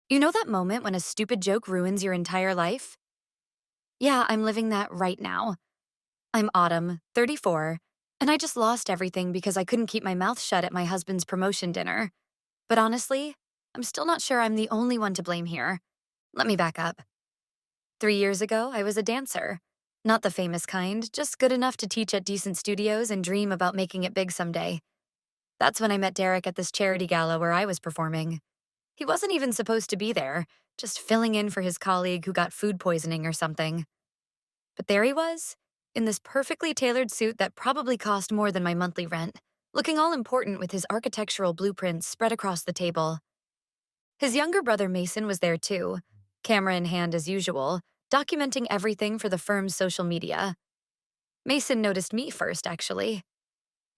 You know that moment when a stupid joke ruins your entire life? Yeah, I'm living that right now. I'm Autumn, 34, and I just lost everything because I couldn't keep my mouth shut at my husband's promotion dinner. But honestly, I'm still not sure I'm the only one to blame here. Let me back up. 3 years ago, I was a dancer. Not the famous kind, just good enough to teach at decent studios and dream about making it big someday. That's when I met Derek at this charity gala where I was performing. He wasn't even supposed to be there, just filling in for his colleague who got food poisoning or something. But there he was, in this perfectly tailored suit that probably cost more than my monthly rent, looking all important with his architectural blueprints spread across the table. His younger brother Mason was there too, camera in hand as usual, documenting everything for the firm's social media. Mason noticed me first, actually.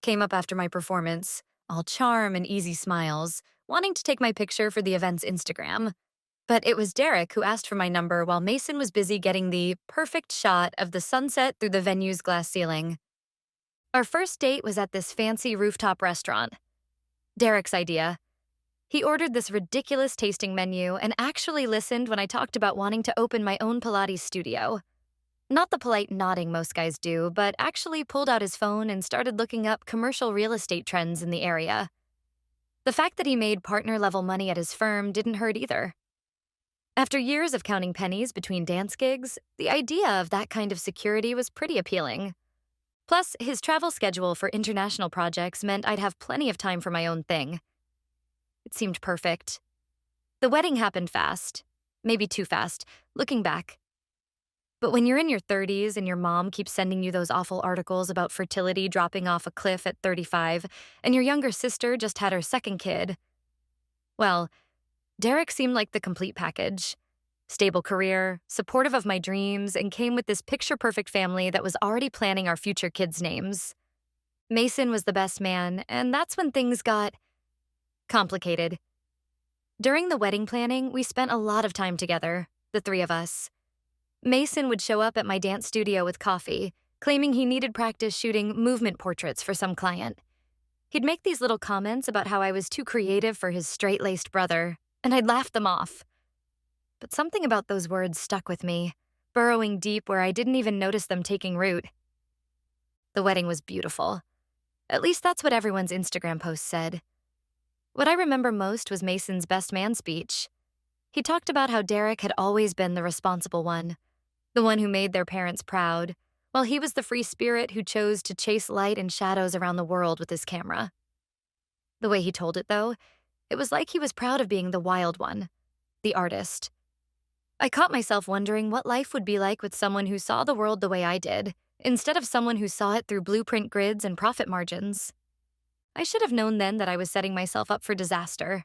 Came up after my performance, all charm and easy smiles, wanting to take my picture for the event's Instagram. But it was Derek who asked for my number while Mason was busy getting the perfect shot of the sunset through the venue's glass ceiling. Our first date was at this fancy rooftop restaurant. Derek's idea. He ordered this ridiculous tasting menu and actually listened when I talked about wanting to open my own Pilates studio. Not the polite nodding most guys do, but actually pulled out his phone and started looking up commercial real estate trends in the area. The fact that he made partner-level money at his firm didn't hurt either. After years of counting pennies between dance gigs, the idea of that kind of security was pretty appealing. Plus, his travel schedule for international projects meant I'd have plenty of time for my own thing. It seemed perfect. The wedding happened fast. Maybe too fast, looking back. But when you're in your 30s and your mom keeps sending you those awful articles about fertility dropping off a cliff at 35, and your younger sister just had her second kid, well, Derek seemed like the complete package. Stable career, supportive of my dreams, and came with this picture-perfect family that was already planning our future kids' names. Mason was the best man, and that's when things got complicated. During the wedding planning, we spent a lot of time together, the three of us. Mason would show up at my dance studio with coffee, claiming he needed practice shooting movement portraits for some client. He'd make these little comments about how I was too creative for his straight-laced brother, and I'd laugh them off. But something about those words stuck with me, burrowing deep where I didn't even notice them taking root. The wedding was beautiful. At least that's what everyone's Instagram post said. What I remember most was Mason's best man speech. He talked about how Derek had always been the responsible one, the one who made their parents proud, while he was the free spirit who chose to chase light and shadows around the world with his camera. The way he told it, though, it was like he was proud of being the wild one, the artist. I caught myself wondering what life would be like with someone who saw the world the way I did, instead of someone who saw it through blueprint grids and profit margins. I should have known then that I was setting myself up for disaster.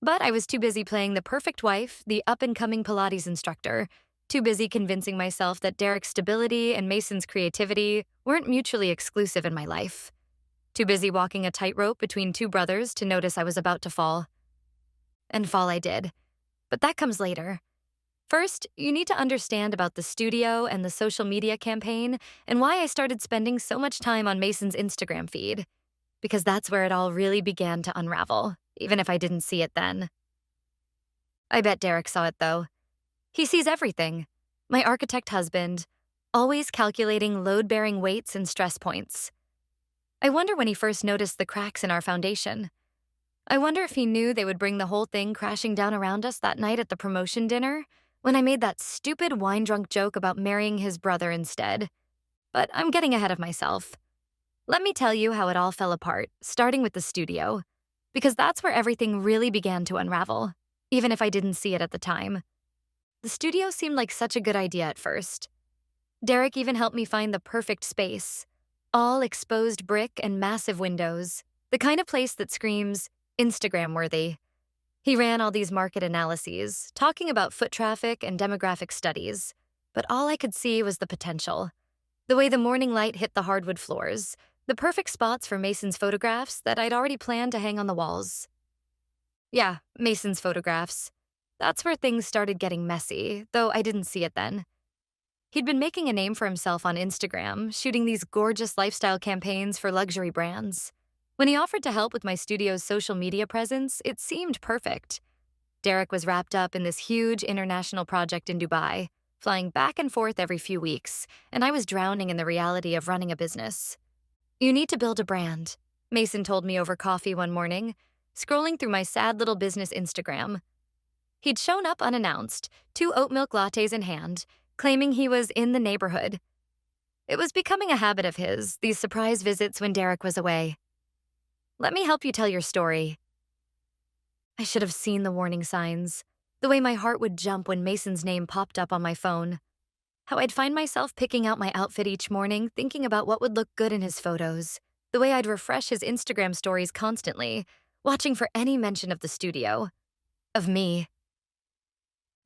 But I was too busy playing the perfect wife, the up-and-coming Pilates instructor, too busy convincing myself that Derek's stability and Mason's creativity weren't mutually exclusive in my life. Too busy walking a tightrope between two brothers to notice I was about to fall. And fall I did. But that comes later. First, you need to understand about the studio and the social media campaign and why I started spending so much time on Mason's Instagram feed. Because that's where it all really began to unravel, even if I didn't see it then. I bet Derek saw it, though. He sees everything. My architect husband, always calculating load-bearing weights and stress points. I wonder when he first noticed the cracks in our foundation. I wonder if he knew they would bring the whole thing crashing down around us that night at the promotion dinner, when I made that stupid wine-drunk joke about marrying his brother instead. But I'm getting ahead of myself. Let me tell you how it all fell apart, starting with the studio, because that's where everything really began to unravel, even if I didn't see it at the time. The studio seemed like such a good idea at first. Derek even helped me find the perfect space, all exposed brick and massive windows, the kind of place that screams Instagram-worthy. He ran all these market analyses, talking about foot traffic and demographic studies, but all I could see was the potential. The way the morning light hit the hardwood floors, the perfect spots for Mason's photographs that I'd already planned to hang on the walls. Yeah, Mason's photographs. That's where things started getting messy, though I didn't see it then. He'd been making a name for himself on Instagram, shooting these gorgeous lifestyle campaigns for luxury brands. When he offered to help with my studio's social media presence, it seemed perfect. Derek was wrapped up in this huge international project in Dubai, flying back and forth every few weeks, and I was drowning in the reality of running a business. You need to build a brand, Mason told me over coffee one morning, scrolling through my sad little business Instagram. He'd shown up unannounced, 2 oat milk lattes in hand, claiming he was in the neighborhood. It was becoming a habit of his, these surprise visits when Derek was away. Let me help you tell your story. I should have seen the warning signs, the way my heart would jump when Mason's name popped up on my phone. How I'd find myself picking out my outfit each morning, thinking about what would look good in his photos, the way I'd refresh his Instagram stories constantly, watching for any mention of the studio, of me.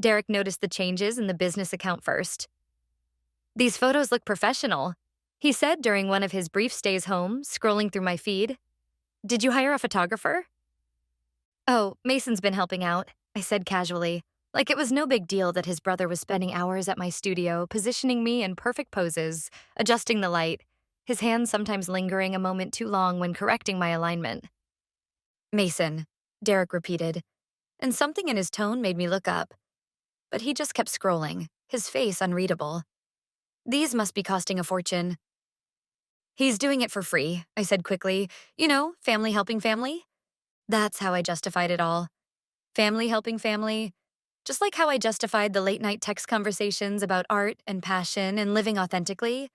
Derek noticed the changes in the business account first. These photos look professional, he said during one of his brief stays home, scrolling through my feed. Did you hire a photographer? Oh, Mason's been helping out, I said casually, like it was no big deal that his brother was spending hours at my studio, positioning me in perfect poses, adjusting the light, his hands sometimes lingering a moment too long when correcting my alignment. Mason, Derek repeated, and something in his tone made me look up. But he just kept scrolling, his face unreadable. These must be costing a fortune. He's doing it for free, I said quickly. You know, family helping family. That's how I justified it all. Family helping family. Just like how I justified the late-night text conversations about art and passion and living authentically.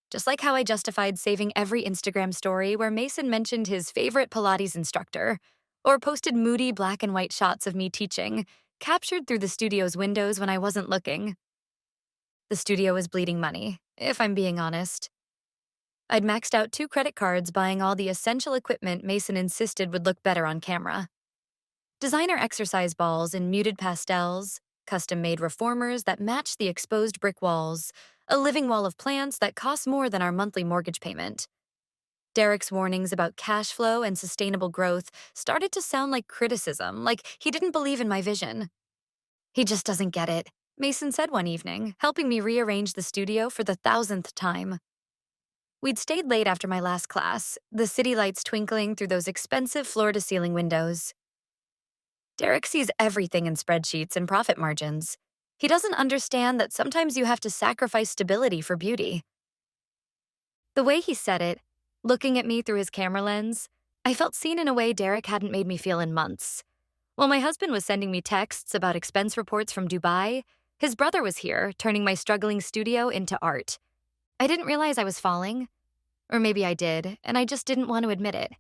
Just like how I justified saving every Instagram story where Mason mentioned his favorite Pilates instructor, or posted moody black and white shots of me teaching, captured through the studio's windows when I wasn't looking. The studio was bleeding money, if I'm being honest. I'd maxed out 2 credit cards buying all the essential equipment Mason insisted would look better on camera. Designer exercise balls in muted pastels, custom-made reformers that matched the exposed brick walls, a living wall of plants that cost more than our monthly mortgage payment. Derek's warnings about cash flow and sustainable growth started to sound like criticism, like he didn't believe in my vision. He just doesn't get it, Mason said one evening, helping me rearrange the studio for the 1000th time. We'd stayed late after my last class, the city lights twinkling through those expensive floor-to-ceiling windows. Derek sees everything in spreadsheets and profit margins. He doesn't understand that sometimes you have to sacrifice stability for beauty. The way he said it, looking at me through his camera lens, I felt seen in a way Derek hadn't made me feel in months. While my husband was sending me texts about expense reports from Dubai, his brother was here, turning my struggling studio into art. I didn't realize I was falling. Or maybe I did, and I just didn't want to admit it.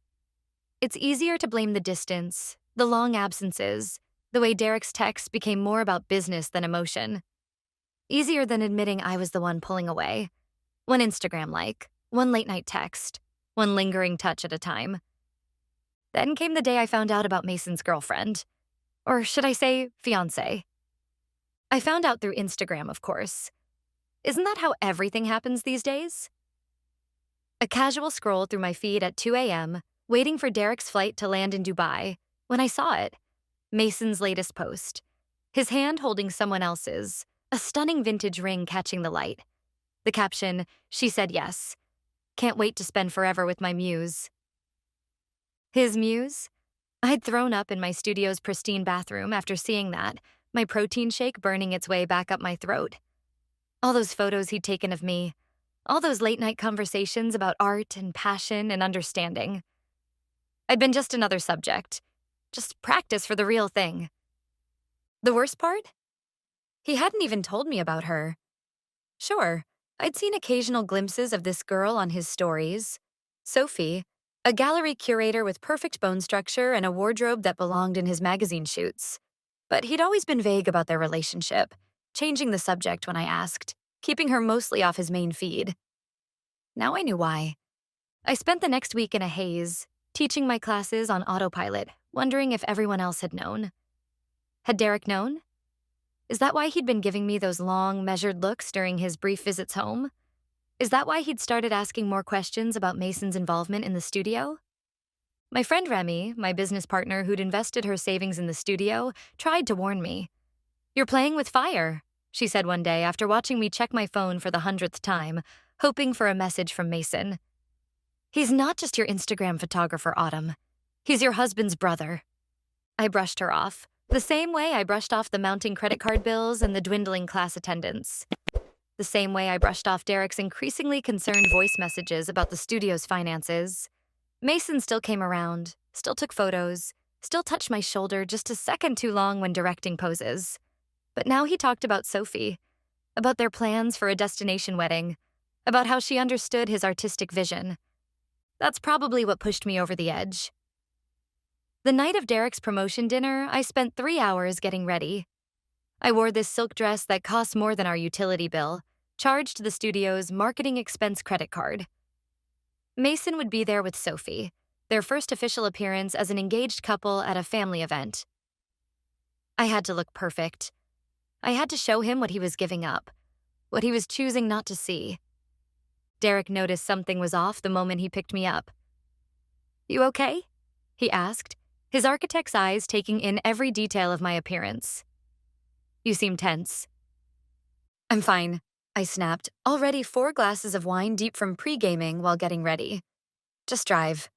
It's easier to blame the distance, the long absences, the way Derek's texts became more about business than emotion. Easier than admitting I was the one pulling away. One Instagram like, one late-night text, one lingering touch at a time. Then came the day I found out about Mason's girlfriend. Or should I say, fiancé. I found out through Instagram, of course. Isn't that how everything happens these days? A casual scroll through my feed at 2 a.m., waiting for Derek's flight to land in Dubai, when I saw it. Mason's latest post. His hand holding someone else's, a stunning vintage ring catching the light. The caption, "She said yes. Can't wait to spend forever with my muse." His muse? I'd thrown up in my studio's pristine bathroom after seeing that, my protein shake burning its way back up my throat. All those photos he'd taken of me, all those late-night conversations about art and passion and understanding. I'd been just another subject, just practice for the real thing. The worst part? He hadn't even told me about her. Sure, I'd seen occasional glimpses of this girl on his stories. Sophie, a gallery curator with perfect bone structure and a wardrobe that belonged in his magazine shoots. But he'd always been vague about their relationship, changing the subject when I asked, keeping her mostly off his main feed. Now I knew why. I spent the next week in a haze, teaching my classes on autopilot, wondering if everyone else had known. Had Derek known? Is that why he'd been giving me those long, measured looks during his brief visits home? Is that why he'd started asking more questions about Mason's involvement in the studio? My friend Remy, my business partner who'd invested her savings in the studio, tried to warn me. "You're playing with fire," she said one day after watching me check my phone for the 100th time, hoping for a message from Mason. "He's not just your Instagram photographer, Autumn. He's your husband's brother." I brushed her off, The same way I brushed off the mounting credit card bills and the dwindling class attendance. The same way I brushed off Derek's increasingly concerned voice messages about the studio's finances. Mason still came around, still took photos, still touched my shoulder just a second too long when directing poses. But now he talked about Sophie, about their plans for a destination wedding, about how she understood his artistic vision. That's probably what pushed me over the edge. The night of Derek's promotion dinner, I spent 3 hours getting ready. I wore this silk dress that cost more than our utility bill, charged the studio's marketing expense credit card. Mason would be there with Sophie, their first official appearance as an engaged couple at a family event. I had to look perfect. I had to show him what he was giving up, what he was choosing not to see. Derek noticed something was off the moment he picked me up. "You okay?" he asked, his architect's eyes taking in every detail of my appearance. "You seem tense." "I'm fine," I snapped, already 4 glasses of wine deep from pre-gaming while getting ready. "Just drive."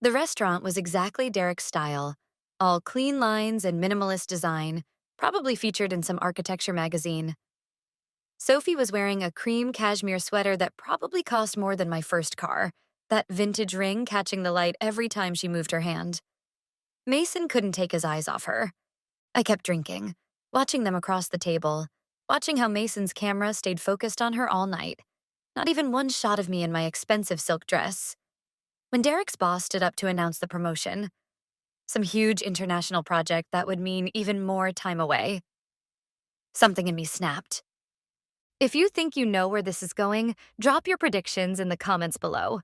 The restaurant was exactly Derek's style, all clean lines and minimalist design, probably featured in some architecture magazine. Sophie was wearing a cream cashmere sweater that probably cost more than my first car, that vintage ring catching the light every time she moved her hand. Mason couldn't take his eyes off her. I kept drinking, watching them across the table, watching how Mason's camera stayed focused on her all night. Not even one shot of me in my expensive silk dress. When Derek's boss stood up to announce the promotion, some huge international project that would mean even more time away, something in me snapped. If you think you know where this is going, drop your predictions in the comments below.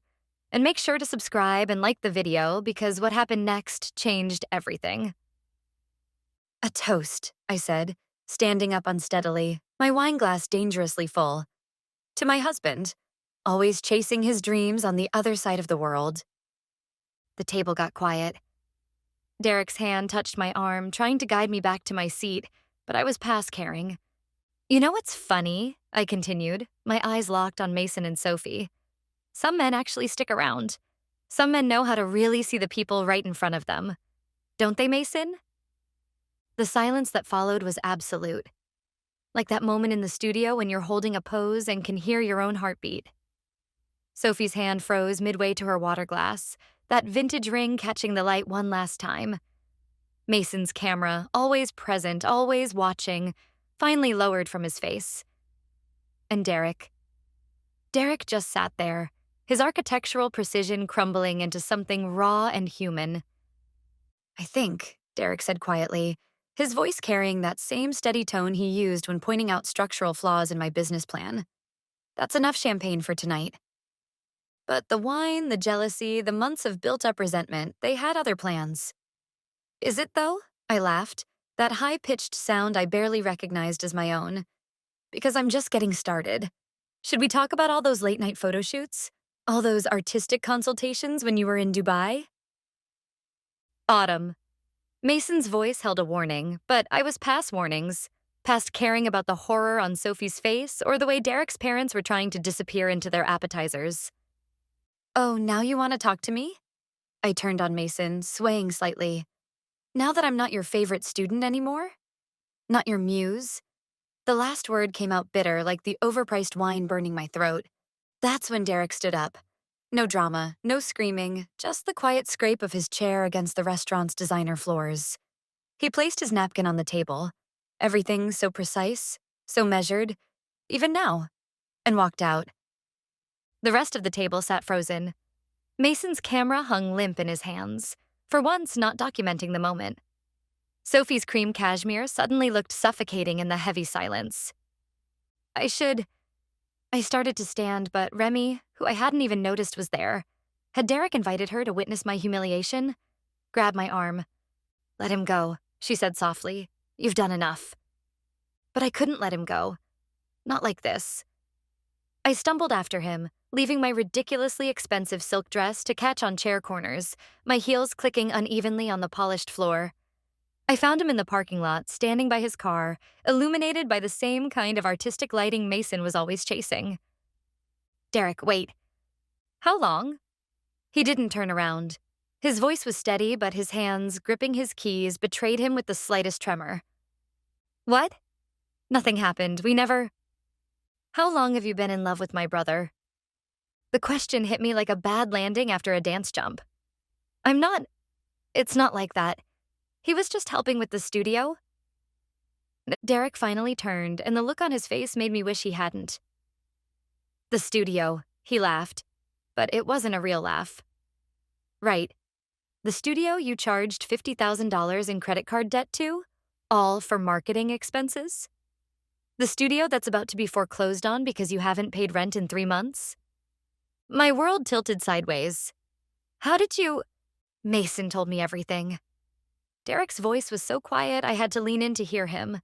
And make sure to subscribe and like the video because what happened next changed everything. "A toast," I said, standing up unsteadily, my wine glass dangerously full. "To my husband, always chasing his dreams on the other side of the world." The table got quiet. Derek's hand touched my arm, trying to guide me back to my seat, but I was past caring. "You know what's funny?" I continued, my eyes locked on Mason and Sophie. "Some men actually stick around. Some men know how to really see the people right in front of them. Don't they, Mason?" The silence that followed was absolute. Like that moment in the studio when you're holding a pose and can hear your own heartbeat. Sophie's hand froze midway to her water glass, that vintage ring catching the light one last time. Mason's camera, always present, always watching, finally lowered from his face. And Derek. Derek just sat there, his architectural precision crumbling into something raw and human. "I think," Derek said quietly, his voice carrying that same steady tone he used when pointing out structural flaws in my business plan. "That's enough champagne for tonight." But the wine, the jealousy, the months of built-up resentment, they had other plans. "Is it, though?" I laughed, that high-pitched sound I barely recognized as my own. "Because I'm just getting started. Should we talk about all those late-night photo shoots? All those artistic consultations when you were in Dubai?" Autumn. Mason's voice held a warning, but I was past warnings, past caring about the horror on Sophie's face or the way Derek's parents were trying to disappear into their appetizers. "Oh, now you want to talk to me?" I turned on Mason, swaying slightly. "Now that I'm not your favorite student anymore? Not your muse?" The last word came out bitter, like the overpriced wine burning my throat. That's when Derek stood up. No drama, no screaming, just the quiet scrape of his chair against the restaurant's designer floors. He placed his napkin on the table, everything so precise, so measured, even now, and walked out. The rest of the table sat frozen. Mason's camera hung limp in his hands, for once not documenting the moment. Sophie's cream cashmere suddenly looked suffocating in the heavy silence. I started to stand, but Remy, who I hadn't even noticed was there, had Derek invited her to witness my humiliation? Grabbed my arm. "Let him go," she said softly. "You've done enough." But I couldn't let him go. Not like this. I stumbled after him, leaving my ridiculously expensive silk dress to catch on chair corners, my heels clicking unevenly on the polished floor. I found him in the parking lot, standing by his car, illuminated by the same kind of artistic lighting Mason was always chasing. "Derek, wait." "How long?" He didn't turn around. His voice was steady, but his hands, gripping his keys, betrayed him with the slightest tremor. What? Nothing happened. We never. How long have you been in love with my brother? The question hit me like a bad landing after a dance jump. I'm not. It's not like that. He was just helping with the studio. Derek finally turned, and the look on his face made me wish he hadn't. The studio, he laughed. But it wasn't a real laugh. Right. The studio you charged $50,000 in credit card debt to? All for marketing expenses? The studio that's about to be foreclosed on because you haven't paid rent in 3 months? My world tilted sideways. How did you? Mason told me everything. Derek's voice was so quiet I had to lean in to hear him.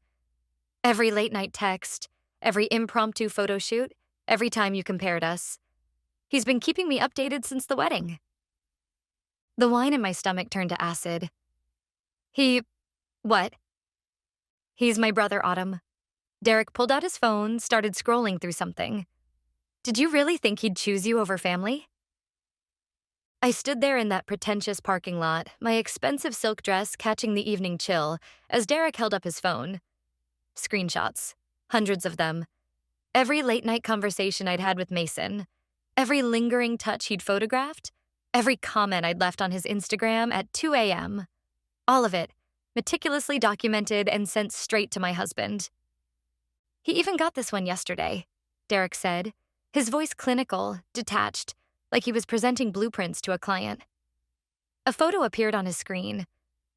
Every late-night text, every impromptu photo shoot, every time you compared us. He's been keeping me updated since the wedding. The wine in my stomach turned to acid. What? He's my brother, Autumn. Derek pulled out his phone, started scrolling through something. Did you really think he'd choose you over family? I stood there in that pretentious parking lot, my expensive silk dress catching the evening chill, as Derek held up his phone. Screenshots. Hundreds of them. Every late-night conversation I'd had with Mason. Every lingering touch he'd photographed. Every comment I'd left on his Instagram at 2 a.m. All of it, meticulously documented and sent straight to my husband. He even got this one yesterday, Derek said, his voice clinical, detached, like he was presenting blueprints to a client. A photo appeared on his screen.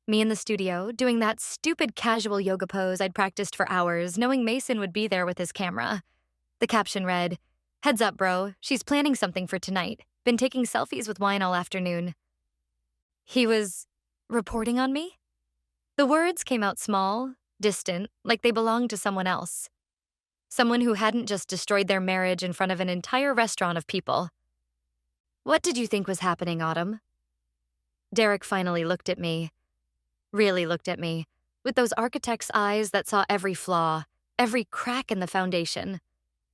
Me in the studio, doing that stupid casual yoga pose I'd practiced for hours, knowing Mason would be there with his camera. The caption read, "Heads up, bro, she's planning something for tonight. Been taking selfies with wine all afternoon." He was reporting on me? The words came out small, distant, like they belonged to someone else. Someone who hadn't just destroyed their marriage in front of an entire restaurant of people. What did you think was happening, Autumn? Derek finally looked at me. Really looked at me, with those architect's eyes that saw every flaw, every crack in the foundation.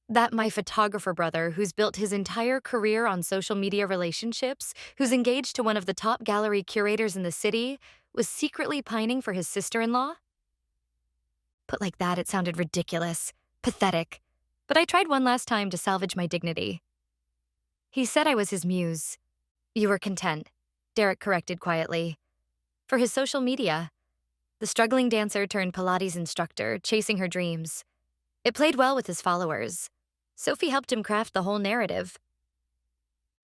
That my photographer brother, who's built his entire career on social media relationships, who's engaged to one of the top gallery curators in the city, was secretly pining for his sister-in-law? Put like that, it sounded ridiculous, pathetic, but I tried one last time to salvage my dignity. He said I was his muse. You were content, Derek corrected quietly. For his social media, the struggling dancer turned Pilates instructor, chasing her dreams. It played well with his followers. Sophie helped him craft the whole narrative.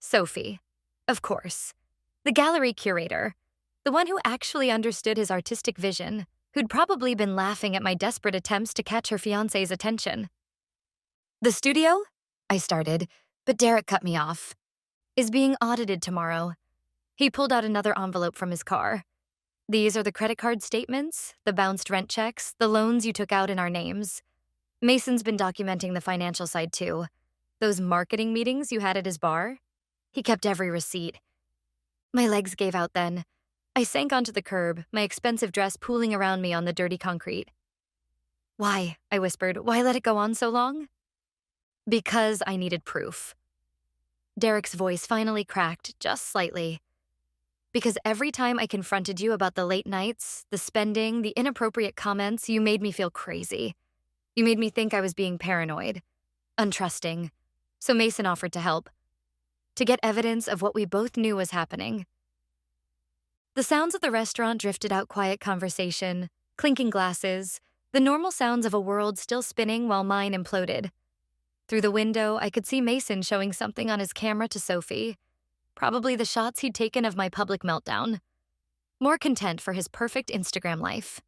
Sophie, of course. The gallery curator. The one who actually understood his artistic vision, who'd probably been laughing at my desperate attempts to catch her fiancé's attention. The studio? I started, but Derek cut me off. Is being audited tomorrow. He pulled out another envelope from his car. These are the credit card statements, the bounced rent checks, the loans you took out in our names. Mason's been documenting the financial side too. Those marketing meetings you had at his bar? He kept every receipt. My legs gave out then. I sank onto the curb, my expensive dress pooling around me on the dirty concrete. Why? I whispered. Why let it go on so long? Because I needed proof. Derek's voice finally cracked, just slightly. Because every time I confronted you about the late nights, the spending, the inappropriate comments, you made me feel crazy. You made me think I was being paranoid, untrusting. So Mason offered to help. To get evidence of what we both knew was happening. The sounds of the restaurant drifted out quiet conversation, clinking glasses, the normal sounds of a world still spinning while mine imploded. Through the window, I could see Mason showing something on his camera to Sophie. Probably the shots he'd taken of my public meltdown. More content for his perfect Instagram life.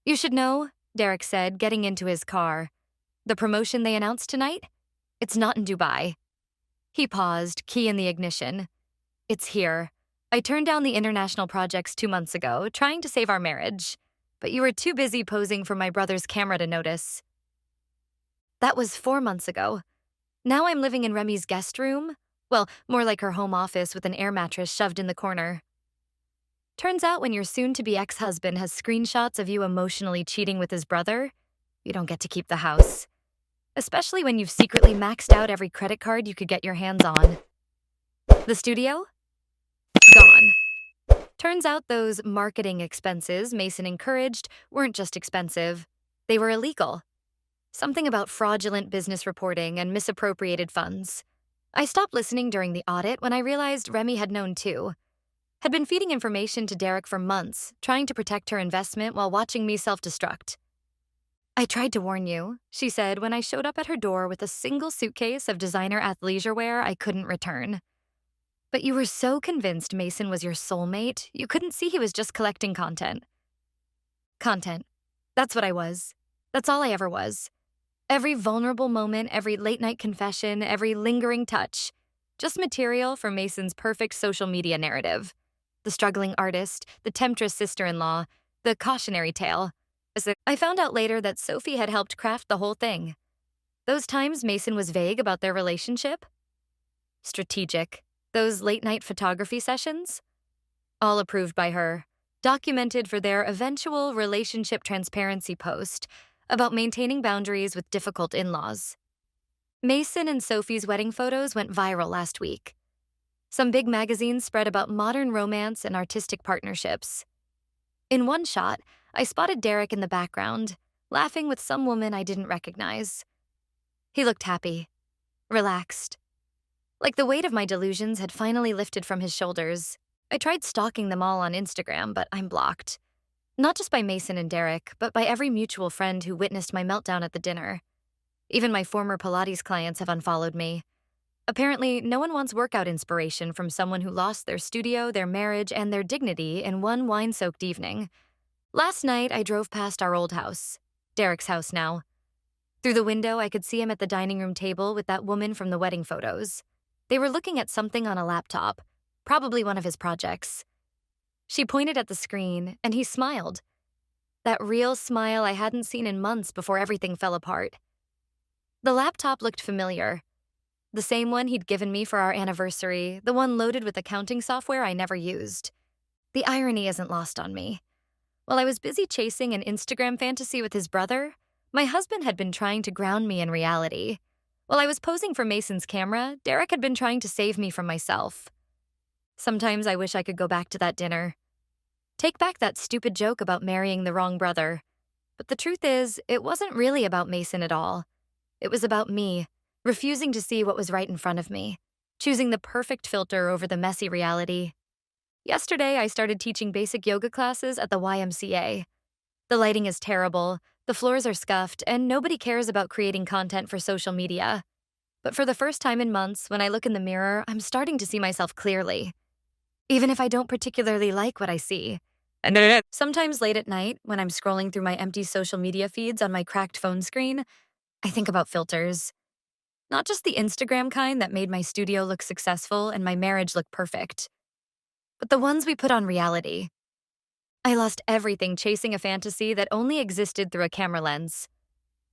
You should know, Derek said, getting into his car. The promotion they announced tonight? It's not in Dubai. He paused, key in the ignition. It's here. I turned down the international projects 2 months ago, trying to save our marriage. But you were too busy posing for my brother's camera to notice. That was 4 months ago. Now I'm living in Remy's guest room. Well, more like her home office with an air mattress shoved in the corner. Turns out when your soon-to-be ex-husband has screenshots of you emotionally cheating with his brother, you don't get to keep the house. Especially when you've secretly maxed out every credit card you could get your hands on. The studio? Gone. Turns out those marketing expenses Mason encouraged weren't just expensive, they were illegal. Something about fraudulent business reporting and misappropriated funds. I stopped listening during the audit when I realized Remy had known too. Had been feeding information to Derek for months, trying to protect her investment while watching me self-destruct. I tried to warn you, she said when I showed up at her door with a single suitcase of designer athleisure wear I couldn't return. But you were so convinced Mason was your soulmate, you couldn't see he was just collecting content. Content. That's what I was. That's all I ever was. Every vulnerable moment, every late-night confession, every lingering touch. Just material for Mason's perfect social media narrative. The struggling artist, the temptress sister-in-law, the cautionary tale. I found out later that Sophie had helped craft the whole thing. Those times Mason was vague about their relationship? Strategic. Those late-night photography sessions? All approved by her. Documented for their eventual relationship transparency post about maintaining boundaries with difficult in-laws. Mason and Sophie's wedding photos went viral last week. Some big magazines spread about modern romance and artistic partnerships. In one shot, I spotted Derek in the background, laughing with some woman I didn't recognize. He looked happy, relaxed. Like the weight of my delusions had finally lifted from his shoulders. I tried stalking them all on Instagram, but I'm blocked. Not just by Mason and Derek, but by every mutual friend who witnessed my meltdown at the dinner. Even my former Pilates clients have unfollowed me. Apparently, no one wants workout inspiration from someone who lost their studio, their marriage, and their dignity in one wine-soaked evening. Last night, I drove past our old house, Derek's house now. Through the window, I could see him at the dining room table with that woman from the wedding photos. They were looking at something on a laptop, probably one of his projects. She pointed at the screen, and he smiled. That real smile I hadn't seen in months before everything fell apart. The laptop looked familiar. The same one he'd given me for our anniversary, the one loaded with accounting software I never used. The irony isn't lost on me. While I was busy chasing an Instagram fantasy with his brother, my husband had been trying to ground me in reality. While I was posing for Mason's camera, Derek had been trying to save me from myself. Sometimes I wish I could go back to that dinner. Take back that stupid joke about marrying the wrong brother. But the truth is, it wasn't really about Mason at all. It was about me, refusing to see what was right in front of me, choosing the perfect filter over the messy reality. Yesterday, I started teaching basic yoga classes at the YMCA. The lighting is terrible, the floors are scuffed, and nobody cares about creating content for social media. But for the first time in months, when I look in the mirror, I'm starting to see myself clearly. Even if I don't particularly like what I see. Sometimes late at night, when I'm scrolling through my empty social media feeds on my cracked phone screen, I think about filters. Not just the Instagram kind that made my studio look successful and my marriage look perfect, but the ones we put on reality. I lost everything chasing a fantasy that only existed through a camera lens.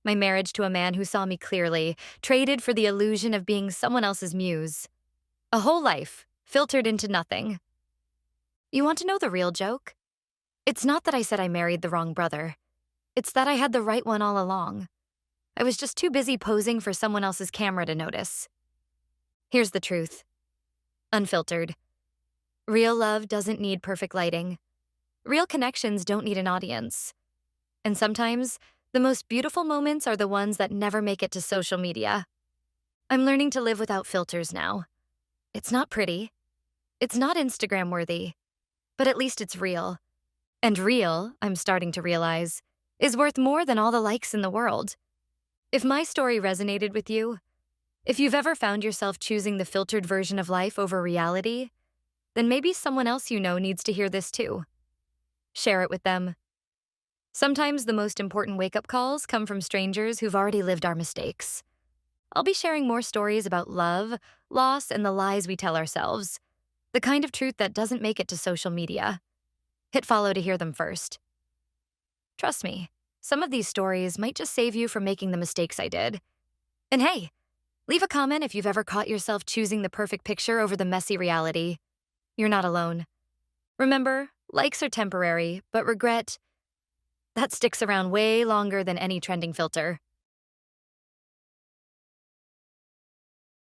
My marriage to a man who saw me clearly, traded for the illusion of being someone else's muse. A whole life, filtered into nothing. You want to know the real joke? It's not that I said I married the wrong brother. It's that I had the right one all along. I was just too busy posing for someone else's camera to notice. Here's the truth. Unfiltered. Real love doesn't need perfect lighting. Real connections don't need an audience. And sometimes, the most beautiful moments are the ones that never make it to social media. I'm learning to live without filters now. It's not pretty. It's not Instagram-worthy. But at least it's real. And real, I'm starting to realize, is worth more than all the likes in the world. If my story resonated with you, if you've ever found yourself choosing the filtered version of life over reality, then maybe someone else you know needs to hear this too. Share it with them. Sometimes the most important wake-up calls come from strangers who've already lived our mistakes. I'll be sharing more stories about love, loss, and the lies we tell ourselves. The kind of truth that doesn't make it to social media. Hit follow to hear them first. Trust me, some of these stories might just save you from making the mistakes I did. And hey, leave a comment if you've ever caught yourself choosing the perfect picture over the messy reality. You're not alone. Remember, likes are temporary, but regret, that sticks around way longer than any trending filter.